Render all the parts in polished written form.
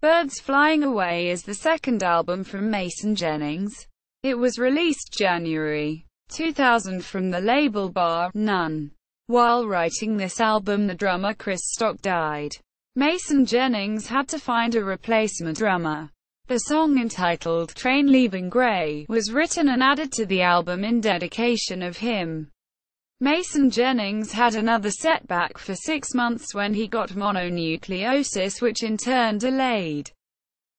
Birds Flying Away is the second album from Mason Jennings. It was released January 2000 from the label Bar None. While writing this album, the drummer Chris Stock died. Mason Jennings had to find a replacement drummer. The song, entitled Train Leaving Grey, was written and added to the album in dedication of him. Mason Jennings had another setback for 6 months when he got mononucleosis, which in turn delayed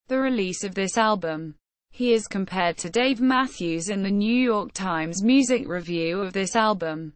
the release of this album. He is compared to Dave Matthews in the New York Times music review of this album.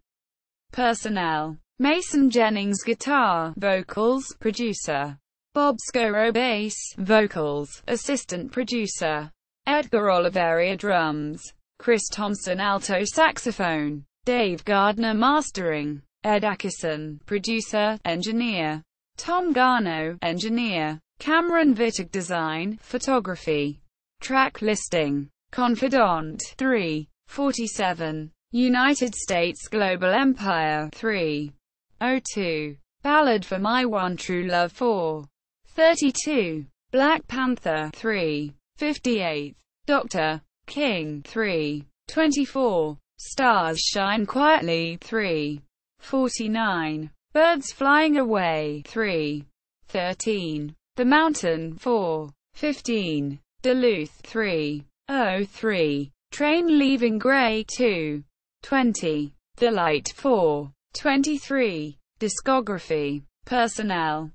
Personnel: Mason Jennings guitar, vocals, producer; Bob Scoro bass, vocals, assistant producer; Edgar Oliveira drums; Chris Thompson alto saxophone; Dave Gardner mastering; Ed Ackerson producer, engineer; Tom Garno engineer; Cameron Wittig design, photography. Track listing: Confidant 3:47, United States Global Empire 3:02, Ballad for My One True Love 4:32, Black Panther 3:58, Dr. King 3:24, Stars Shine Quietly 3:49, Birds Flying Away 3:13, The Mountain 4:15, Duluth 3:03, Train Leaving Grey 2:20, The Light 4:23. Discography. Personnel: